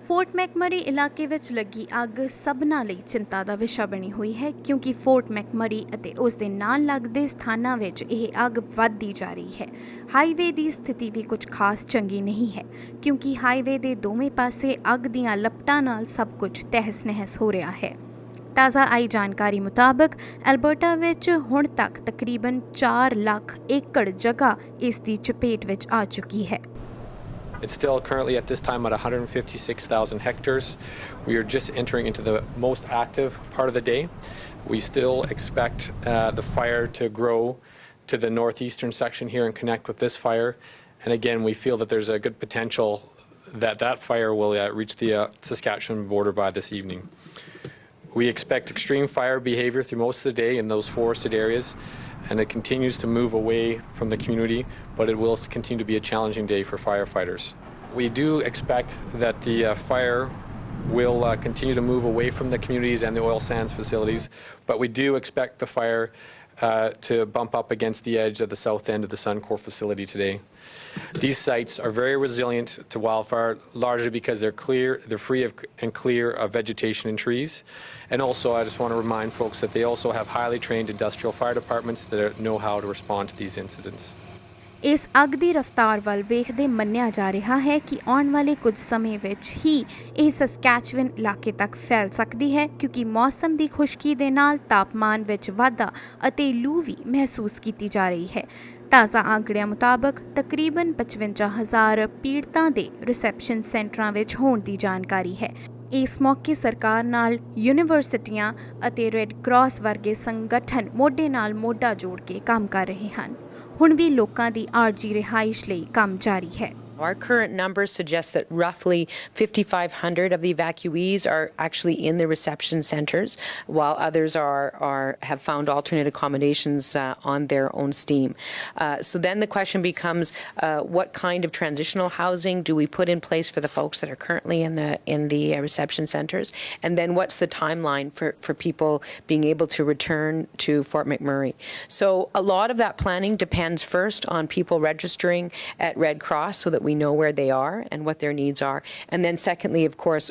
Fort ਮੈਕਮਰੀ ਇਲਾਕੇ ਵਿੱਚ ਲੱਗੀ ਅੱਗ ਸਭਨਾਂ ਲਈ ਚਿੰਤਾ ਦਾ ਵਿਸ਼ਾ ਬਣੀ ਹੋਈ ਹੈ ਕਿਉਂਕਿ ਫੋਰਟ ਮੈਕਮਰੀ ਅਤੇ ਉਸ ਦੇ ਨਾਲ ਲੱਗਦੇ ਸਥਾਨਾਂ ਵਿੱਚ ਇਹ ਅੱਗ ਵੱਧਦੀ ਜਾ ਰਹੀ ਹੈ। ਹਾਈਵੇ ਦੀ ਸਥਿਤੀ ਵੀ ਕੁਝ ਖਾਸ ਚੰਗੀ ਨਹੀਂ ਹੈ ਕਿਉਂਕਿ ਹਾਈਵੇ ਦੇ ਦੋਵੇਂ ਪਾਸੇ ਅੱਗ ਦੀਆਂ ਲਪਟਾਂ ਨਾਲ ਸਭ ਕੁਝ ਤਹਿਸ-ਨਹਿਸ ਹੋ ਰਿਹਾ ਹੈ। ਤਾਜ਼ਾ ਆਈ ਜਾਣਕਾਰੀ ਮੁਤਾਬਕ ਐਲਬਰਟਾ ਵਿੱਚ ਹੁਣ ਤੱਕ ਤਕਰੀਬਨ 4 ਲੱਖ ਏਕੜ ਜਗ੍ਹਾ ਇਸ ਦੀ ਚਪੇਟ ਵਿੱਚ ਆ ਚੁੱਕੀ ਹੈ। It's still currently at this time at 156,000 hectares. We are just entering into the most active part of the day. We still expect the fire to grow to the northeastern section here and connect with this fire. And again, we feel that there's a good potential that that fire will reach the Saskatchewan border by this evening. We expect extreme fire behavior through most of the day in those forested areas, and it continues to move away from the community, but it will continue to be a challenging day for firefighters. We do expect that the fire will continue to move away from the communities and the oil sands facilities, but we do expect the fire to bump up against the edge of the south end of the Suncor facility today. These sites are very resilient to wildfire, largely because they're free and clear of vegetation and trees. And also, I just want to remind folks that they also have highly trained industrial fire departments that know how to respond to these incidents. ਇਸ ਅੱਗ ਦੀ ਰਫ਼ਤਾਰ ਵੱਲ ਵੇਖਦੇ ਮੰਨਿਆ ਜਾ ਰਿਹਾ ਹੈ ਕਿ ਆਉਣ ਵਾਲੇ ਕੁਝ ਸਮੇਂ ਵਿੱਚ ਹੀ ਇਹ ਸਸਕੈਚੁਅਨ ਇਲਾਕੇ ਤੱਕ ਫੈਲ ਸਕਦੀ ਹੈ ਕਿਉਂਕਿ ਮੌਸਮ ਦੀ ਖੁਸ਼ਕੀ ਦੇ ਨਾਲ ਤਾਪਮਾਨ ਵਿੱਚ ਵਾਧਾ ਅਤੇ ਲੂ ਵੀ ਮਹਿਸੂਸ ਕੀਤੀ ਜਾ ਰਹੀ ਹੈ। ਤਾਜ਼ਾ ਆਂਕੜਿਆਂ ਮੁਤਾਬਕ ਤਕਰੀਬਨ 55,000 ਪੀੜਤਾਂ ਦੇ ਰਿਸੈਪਸ਼ਨ ਸੈਂਟਰਾਂ ਵਿੱਚ ਹੋਣ ਦੀ ਜਾਣਕਾਰੀ ਹੈ। ਇਸ ਮੌਕੇ ਸਰਕਾਰ ਨਾਲ ਯੂਨੀਵਰਸਿਟੀਆਂ ਅਤੇ ਰੈੱਡ ਕਰਾਸ ਵਰਗੇ ਸੰਗਠਨ ਮੋਢੇ ਨਾਲ ਮੋਢਾ ਜੋੜ ਕੇ ਕੰਮ ਕਰ ਰਹੇ ਹਨ। ਹੁਣ ਵੀ ਲੋਕਾਂ ਦੀ ਆਰਜੀ ਰਿਹਾਇਸ਼ ਲਈ ਕੰਮ ਜਾਰੀ ਹੈ। Our current numbers suggest that roughly 5,500 of the evacuees are actually in the reception centres, while others have found alternate accommodations on their own steam. So then the question becomes, what kind of transitional housing do we put in place for the folks that are currently in the reception centres? And then what's the timeline for people being able to return to Fort McMurray? So a lot of that planning depends first on people registering at Red Cross so that we know where they are and what their needs are. And then secondly, of course,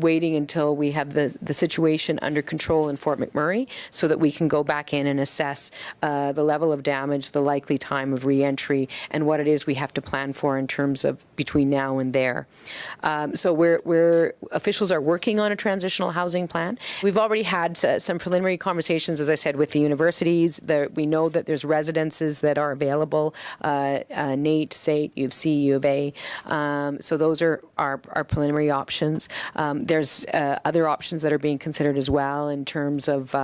waiting until we have the situation under control in Fort McMurray so that we can go back in and assess the level of damage, the likely time of re-entry, and what it is we have to plan for in terms of between now and there. So officials are working on a transitional housing plan. We've already had some preliminary conversations, as I said, with the universities. We know that there's residences that are available, NAIT, SAIT, U of C, U of A. So those are our preliminary options. There's other options that are being considered as well in terms of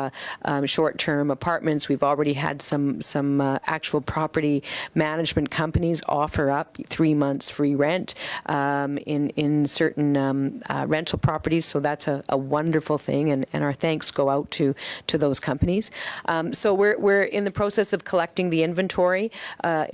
short-term apartments. We've already had some actual property management companies offer up 3 months free rent in certain rental properties. So that's a wonderful thing, and our thanks go out to those companies. So we're in the process of collecting the inventory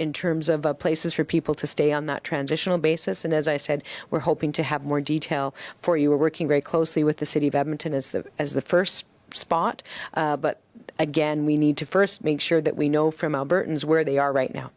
in terms of places for people to stay on that transitional basis. And as I said, we're hoping to have more detail for you. We're working very closely with the City of Edmonton as the first spot. But again, we need to first make sure that we know from Albertans where they are right now.